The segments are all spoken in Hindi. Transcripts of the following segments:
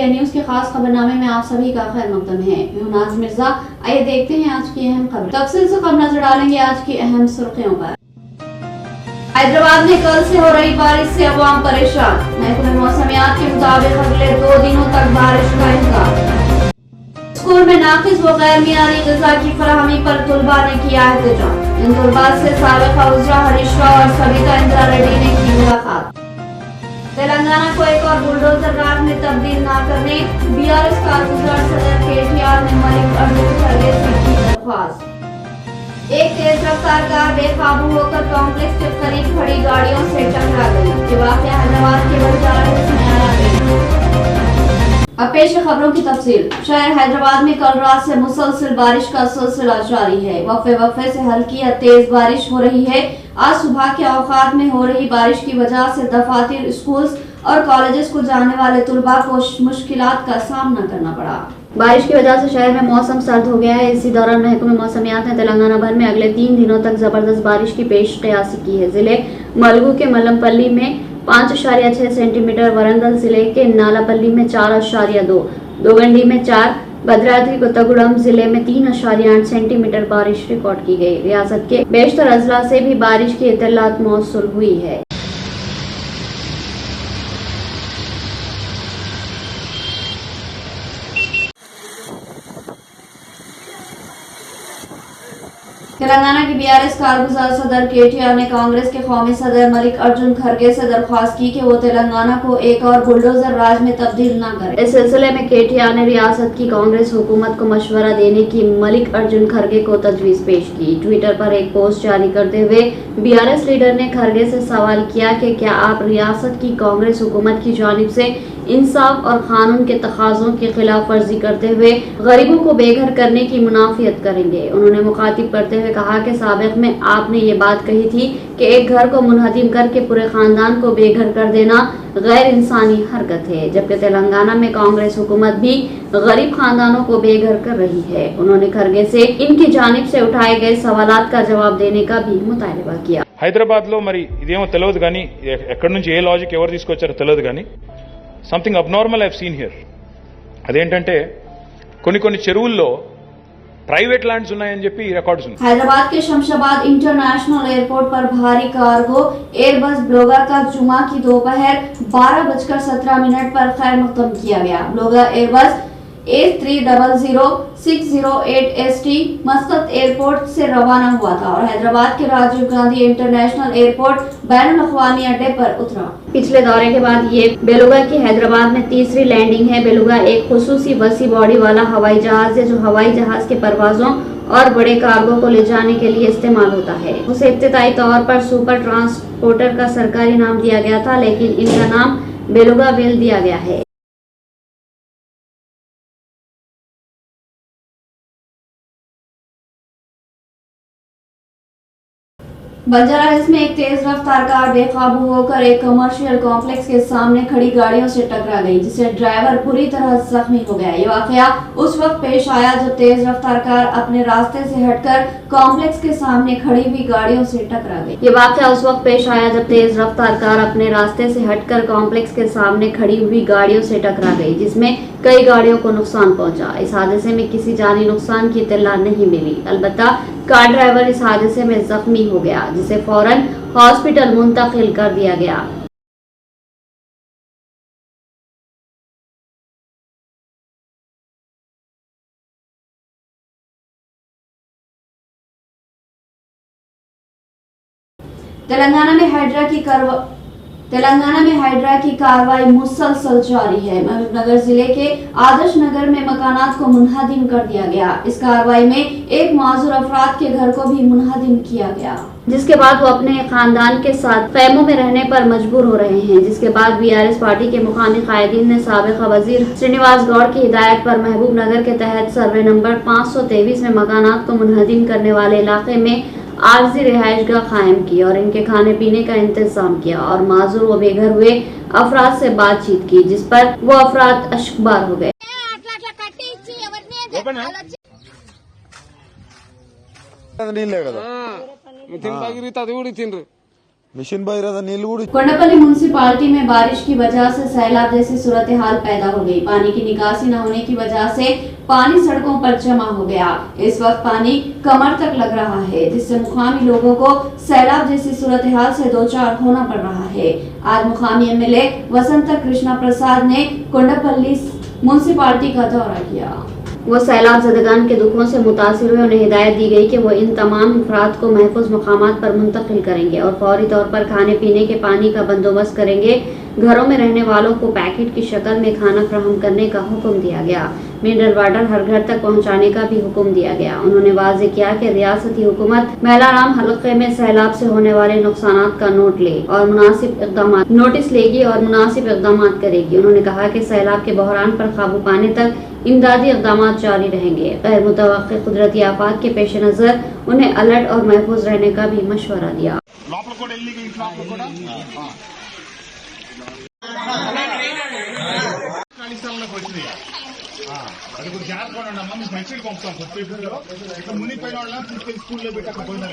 इंडिया न्यूज के खास खबरनामे में आप सभी का खैर मकदम है। मैं हूं नाज़ मिर्जा। आइए देखते हैं आज की अहम खबर। तफसील से खबर नजर डालेंगे आज की अहम सुर्खियों पर। हैदराबाद में कल से हो रही बारिश से अवाम परेशान। महकमे मौसमियात के मुताबिक अगले 2 दिनों तक बारिश का इम्कान। स्कूल में नाकिस व गैर मियारी ग़िज़ा की फराहमी पर तलबा ने किया एहतजाज। इन तलबा से साबिक़ा वज़ीरा हरीश राव और सविता इंदिरा रेड्डी ने की मुलाकात। तेलंगाना को एक और बुलडोजर राज में तब्दील न करने बीआरएस कारगुजार सदर केटीआर ने मल्लिकार्जुन खड़गे से की दरख्वास्त। एक तेज रफ्तार कार बेकाबू होकर कॉम्प्लेक्स के करीब खड़ी गाड़ियों से टकरा गई। ये वाक़या हैदराबाद के बंजारा हिल्स में आया। अब पेश है खबरों की तफसील। शहर हैदराबाद में कल रात से मुसलसल बारिश का सिलसिला जारी है। वक्फे से हल्की या तेज बारिश हो रही है। आज सुबह के औकात में हो रही बारिश की वजह से दफातर, स्कूल्स और कॉलेजेस को जाने वाले तुलबा को मुश्किलात का सामना करना पड़ा। बारिश की वजह से शहर में मौसम सर्द हो गया है। इसी दौरान महकमे मौसमियात ने तेलंगाना भर में अगले 3 दिनों तक जबरदस्त बारिश की पेश कयासी की है। जिले मलगू के मल्लमपल्ली में 5.6 सेंटीमीटर, वरंगल जिले के नालापल्ली में 4.2, दोगंडी में 4, भद्राद्री कोत्तागुड़म जिले में 3.8 सेंटीमीटर बारिश रिकॉर्ड की गई। रियासत के बेशतर अजला से भी बारिश की इत्तलात मौसूल हुई है। तेलंगाना की बीआरएस कारगुजार सदर केटीआर ने कांग्रेस के कौमी सदर मल्लिकार्जुन खड़गे से दरख्वास्त की कि वो तेलंगाना को एक और बुलडोजर राज में तब्दील न करे। इस सिलसिले में केटीआर ने रियासत की कांग्रेस हुकूमत को मशवरा देने की मल्लिकार्जुन खड़गे को तजवीज पेश की। ट्विटर पर एक पोस्ट जारी करते हुए बीआरएस लीडर ने खड़गे से सवाल किया कि क्या आप रियासत की कांग्रेस हुकूमत की जानिब से इंसाफ और कानून के तकाज़ों की खिलाफ वर्जी करते हुए गरीबों को बेघर करने की मुनाफियत करेंगे। उन्होंने मुखातिब करते हुए कहा कि साबिक़ में आपने ये बात कही थी कि एक घर को मुनहदिम करके पूरे खानदान को बेघर कर देना गैर इंसानी हरकत है, जबकि तेलंगाना में कांग्रेस हुकूमत भी गरीब खानदानों को बेघर कर रही है। उन्होंने खड़गे से इनकी जानिब से उठाए गए सवालात का जवाब देने का भी मुतालबा किया। హైదరాబాద్ లో మరి ఇదేమో తెలియదు కానీ ఎక్కడి నుంచి ఏ లాజిక్ ఎవరు తీసుకొచ్చారో తెలియదు కానీ something abnormal I have seen here. అదేంటంటే కొన్ని చెరువుల్లో ప్రైవేట్ ల్యాండ్స్ ఉన్నాయని చెప్పి రికార్డ్స్ ఉన్నాయి. हैदराबाद के शमशाबाद इंटरनेशनल एयरपोर्ट पर भारी कार्गो एयरबस ब्लोगा का जुमा की दोपहर 12:17 पर खैर मुक़द्दम किया गया। ब्लोगा एयरबस A300608ST मस्कत एयरपोर्ट से रवाना हुआ था और हैदराबाद के राजीव गांधी इंटरनेशनल एयरपोर्ट बैनुल अक़वामी अड्डे पर उतरा। पिछले दौरे के बाद ये बेलुगा की हैदराबाद में तीसरी लैंडिंग है। बेलुगा एक खुसूसी वसी बॉडी वाला हवाई जहाज है जो हवाई जहाज के परवाजों और बड़े कार्गो को ले जाने के लिए इस्तेमाल होता है। उसे इब्तिदाई तौर पर सुपर ट्रांसपोर्टर का सरकारी नाम दिया गया था, लेकिन इनका नाम बेलुगा वेल दिया गया है। बंजारा हिल्स में एक तेज रफ्तार कार बेकाबू होकर एक कमर्शियल कॉम्प्लेक्स के सामने खड़ी गाड़ियों से टकरा गई, जिससे ड्राइवर पूरी तरह जख्मी हो गया। ये वाकया उस वक्त पेश आया जब तेज रफ्तार कार अपने रास्ते से हटकर कॉम्प्लेक्स के सामने खड़ी हुई गाड़ियों से टकरा गई। ये वाकया उस वक्त पेश आया जब तेज रफ्तार कार अपने रास्ते से हटकर कॉम्प्लेक्स के सामने खड़ी हुई गाड़ियों से टकरा गई, जिसमें कई गाड़ियों को नुकसान पहुंचा। इस हादसे में किसी जानी नुकसान की इत्तला नहीं मिली। अलबत्ता कार ड्राइवर इस हादसे में जख्मी हो गया, जिसे फौरन हॉस्पिटल मुंतकिल कर दिया गया। तेलंगाना में हाइड्रा की कार्रवाई मुसलसल जारी है। महबूबनगर जिले के आदर्श नगर में मकानात को मुनहदिम कर दिया गया। इस कार्रवाई में एक माजूर अफराद के घर को भी मुनहदिम किया गया, जिसके बाद वो अपने खानदान के साथ खैमों में रहने पर मजबूर हो रहे हैं। जिसके बाद बीआरएस पार्टी के मुखालिफ कायदीन ने साबिक़ा वजीर श्रीनिवास गौड़ की हिदायत पर महबूब नगर के तहत सर्वे नंबर 523 में मकानात को मुनहदिम करने वाले इलाके में आर्जी रिहायशगाह कायम की और इनके खाने पीने का इंतजाम किया और माजूर व बेघर हुए अफराद से बातचीत की, जिस पर वो अफराद अश्कबार हो गए। మిషన్ భగీరథ నీళ్లు కూడా कोंडापल्ली म्यूनिसिपालिटी में बारिश की वजह से सैलाब जैसी सूरत हाल पैदा हो गई। पानी की निकासी न होने की वजह से पानी सड़कों पर जमा हो गया। इस वक्त पानी कमर तक लग रहा है, जिससे मुकामी लोगों को सैलाब जैसी सूरत हाल से दो चार होना पड़ रहा है। आज मुकामी एमएलए वसंत कृष्णा प्रसाद ने कोंडापल्ली म्यूनिसिपालिटी का दौरा किया। वो सैलाब ज़दगान के दुखों से मुतासिर हुए। उन्हें हिदायत दी गई कि वो इन तमाम अफराद को महफूज मकामात पर मुंतकिल करेंगे और फौरी तौर पर खाने पीने के पानी का बंदोबस्त करेंगे। घरों में रहने वालों को पैकेट की शक्ल में खाना फराहम करने का हुक्म दिया गया। मिनरल वाटर हर घर तक पहुंचाने का भी हुक्म दिया गया। उन्होंने वाज़ेह किया कि रियासती हुकूमत मेलाराम हलके में सैलाब से होने वाले नुकसानात का नोटिस लेगी और मुनासिब इक़दाम करेगी। उन्होंने कहा कि सैलाब के बहरान पर काबू पाने तक इमदादी इक़दाम जारी रहेंगे। गैर मुतवक्किल कुदरती आफात के पेश नज़र उन्हें अलर्ट और महफूज रहने का भी मशवरा दिया। అది కూడా జాగ్రత్తగా ఉండమ్మా. మీకు మంచిగా పంపుతాం ఇట్లా మునిగిపోయిన వాళ్ళని తీసుకెళ్లి స్కూల్లో పెట్టకపోయినా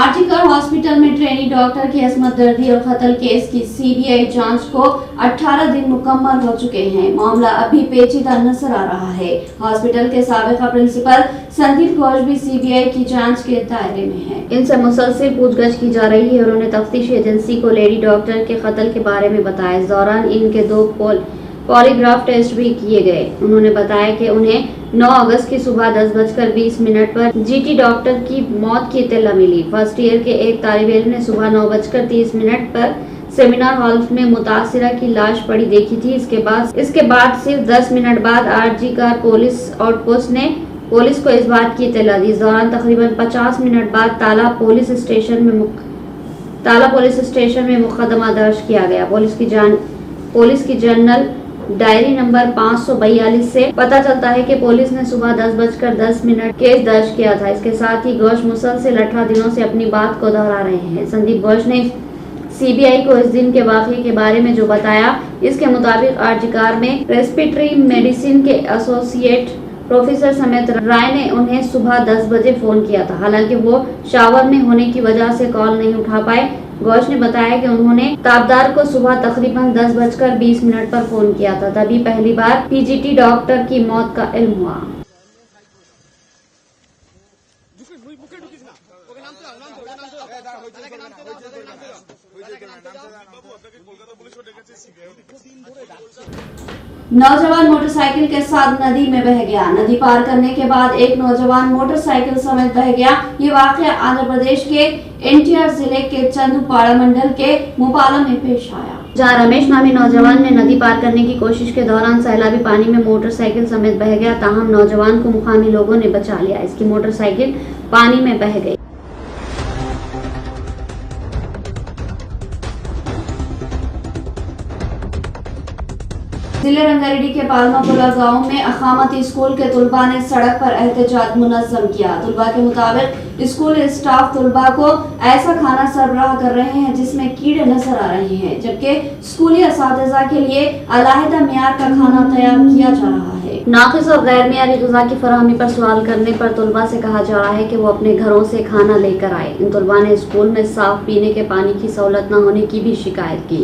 आर्टिकल हॉस्पिटल में ट्रेनी डॉक्टर की असमत दर्दी और कत्ल केस की सीबीआई जांच को 18 दिन मुकम्मल हो चुके हैं। मामला अभी पेचीदा नजर आ रहा है। हॉस्पिटल के साबिका प्रिंसिपल संदीप घोष भी सीबीआई की जांच के दायरे में है। इनसे मुसलसल पूछगछ की जा रही है। उन्होंने तफ्तीशी एजेंसी को लेडी डॉक्टर के कत्ल के बारे में बताया। इस दौरान इनके 2 पॉलीग्राफ टेस्ट भी किए गए। उन्होंने बताया कि उन्हें 9 अगस्त की सुबह 10:20 पर जीटी डॉक्टर की मौत की इत्तला मिली। फर्स्ट ईयर के एक तालिब इल्म ने सुबह 9:30 पर सेमिनार हॉल में मुतासिरा की लाश पड़ी देखी थी। इसके बाद सिर्फ 10 मिनट बाद आरजी कार पुलिस आउटपोस्ट ने पुलिस को इस बात की इत्तला दी। इस दौरान तकरीबन 50 मिनट बाद ताला पुलिस स्टेशन में मुकदमा दर्ज किया गया। पुलिस की जनरल डायरी नंबर 542 से पता चलता है कि पुलिस ने सुबह 10:10 केस दर्ज किया था। इसके साथ ही घोष मुसलसल 18 दिनों से अपनी बात को दोहरा रहे हैं। संदीप घोष ने सीबीआई को इस दिन के वाक़ये के बारे में जो बताया, इसके मुताबिक आरजीकार में रेस्पिरेटरी मेडिसिन के एसोसिएट प्रोफेसर समेत राय ने उन्हें सुबह 10 बजे फोन किया था। हालांकि वो शावर में होने की वजह से कॉल नहीं उठा पाए। घोष ने बताया कि उन्होंने ताबदार को सुबह तकरीबन 10:20 पर फोन किया था। तभी पहली बार पीजीटी डॉक्टर की मौत का इल्म हुआ। नौजवान मोटरसाइकिल के साथ नदी में बह गया। नदी पार करने के बाद एक नौजवान मोटरसाइकिल समेत बह गया। ये वाकया आंध्र प्रदेश के एनटीआर जिले के चंदूपाड़ा मंडल के मुपाला में पेश आया, जहां रमेश नामी नौजवान ने नदी पार करने की कोशिश के दौरान सैलाबी पानी में मोटरसाइकिल समेत बह गया। ताहम नौजवान को मुकामी लोगों ने बचा लिया। इसकी मोटरसाइकिल पानी में बह गई। जिले रंगारेड्डी के पालमापुला गांव में अखामती स्कूल के तुलबा ने सड़क पर एहतजाज मुनज़्ज़म किया। तुलबा के मुताबिक स्कूल स्टाफ तुलबा को ऐसा खाना सरबराह कर रहे हैं जिसमें कीड़े नजर आ रहे हैं, जबकि स्कूली असातिज़ा के लिए अलहदा मियार का खाना तैयार किया जा रहा है। नाक़िस और गैर मियारी ग़िज़ा की फराहमी पर सवाल करने पर तुलबा से कहा जा रहा है कि वो अपने घरों से खाना लेकर आए। इन तुलबा ने स्कूल में साफ पीने के पानी की सहूलत न होने की भी शिकायत की।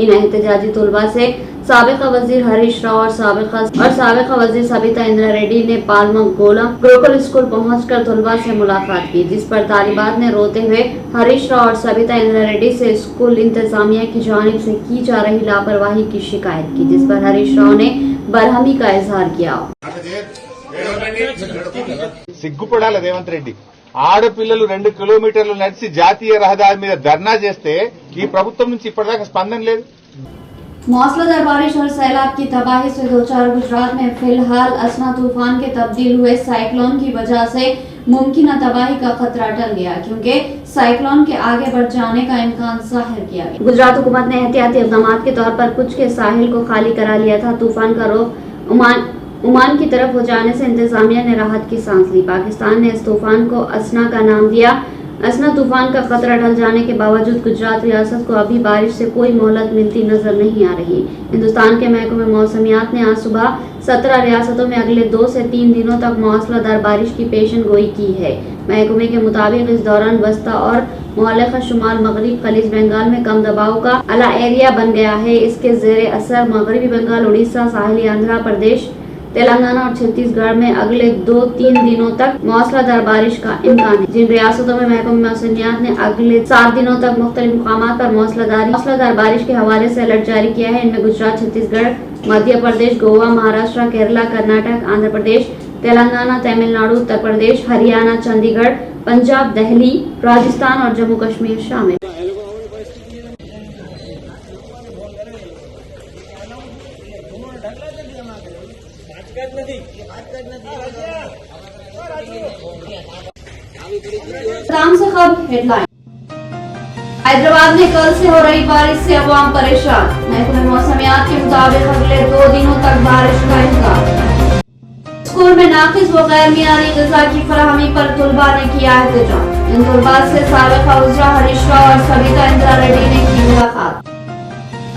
इन एहतजाजी तुलबा से साबिका वजीर हरीश राव और साबिका वजीर सबिता इंदिरा रेड्डी ने पालमा गुरुकुल स्कूल पहुंचकर तुलबा से मुलाकात की, जिस पर तालिबात ने रोते हुए हरीश राव और सबिता इंदिरा रेड्डी से स्कूल इंतजामिया की जानिब से की जा रही लापरवाही की शिकायत की, जिस पर हरीश राव ने बरहमी का इजहार किया। సిగ్గుపడాలి రేవంత్ రెడ్డి. ఆడపిల్లలు 2 కిలోమీటర్లు నడిచి జాతీయ రహదారి మీద ధర్నా చేస్తే ఈ ప్రభుత్వం నుంచి ఇప్పటిదాకా స్పందన లేదు. मौसलाधार बारिश और सैलाब की तबाही से 2-4 गुजरात में फिलहाल असना तूफान के तब्दील हुए साइक्लोन की वजह से मुमकिन तबाही का खतरा टल गया, क्योंकि साइक्लोन के आगे बढ़ जाने का इम्कान जाहिर किया गया। गुजरात हुकूमत ने एहतियाती इक़दाम के तौर पर कुछ के साहिल को खाली करा लिया था। तूफान का रुख ओमान की तरफ हो जाने से इंतजामिया ने राहत की सांस ली। पाकिस्तान ने इस तूफान को असना का नाम दिया। असना तूफान का खतरा टल जाने के बावजूद गुजरात रियासत को अभी बारिश से कोई मोहलत मिलती नजर नहीं आ रही। हिंदुस्तान के महकमे मौसमियात ने आज सुबह 17 रियासतों में अगले 2 से 3 दिनों तक मौसलाधार बारिश की पेशन गोई की है। महकमे के मुताबिक इस दौरान वस्ता और मुअल्लिक़ शुमाल मगरिब खलीज बंगाल में कम दबाव का अला एरिया बन गया है। इसके जेरे असर मगरबी बंगाल, उड़ीसा, साहिली आंध्र प्रदेश, तेलंगाना और छत्तीसगढ़ में अगले 2-3 दिनों तक मौसलाधार बारिश का इम्कान है। जिन रियासतों में महकमा मौसमियात ने अगले 7 दिनों तक मुख्तलिफ मुकामात पर मौसलाधार बारिश के हवाले से अलर्ट जारी किया है, इनमें गुजरात, छत्तीसगढ़, मध्य प्रदेश, गोवा, महाराष्ट्र, केरला, कर्नाटक, आंध्र प्रदेश, तेलंगाना, तमिलनाडु, उत्तर प्रदेश, हरियाणा, चंडीगढ़, पंजाब, दिल्ली, राजस्थान और जम्मू कश्मीर शामिल। नाम से खबर हेडलाइन। हैदराबाद में कल से हो रही बारिश से अवाम परेशान। महकमे मौसमियात के मुताबिक अगले 2 दिनों तक बारिश का इम्कान। स्कूल में नाकिस व गैर मियारी ग़िज़ा की फराहमी पर तलबा ने किया एहतजाज। इन तलबा से साबिक़ा वज़रा हरीश राव और सविता इंदिरा रेड्डी ने की मुलाकात।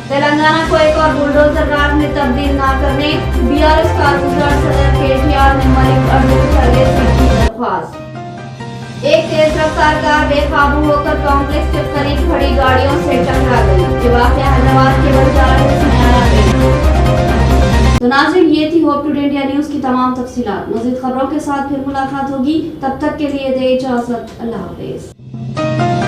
तेलंगाना को एक और बुलडोजर राज में तब्दील न करने बीआरएस कारगुजार सदर केटीआर ने मलिक अर्जुन खड़गे से की दरख्वास्त। एक तेज रफ्तार कार बेकाबू होकर कांग्रेस के करीब खड़ी गाड़ियों से टकरा गई। ये वाक़या हैदराबाद के बंजारा हिल्स में आया। तो नाज़रीन, ये थी होप टुडे इंडिया न्यूज़ की तमाम तफसीलात। मज़ीद खबरों के साथ फिर मुलाकात होगी, तब तक के लिए दे इजाज़त। अल्लाह हाफ़िज़।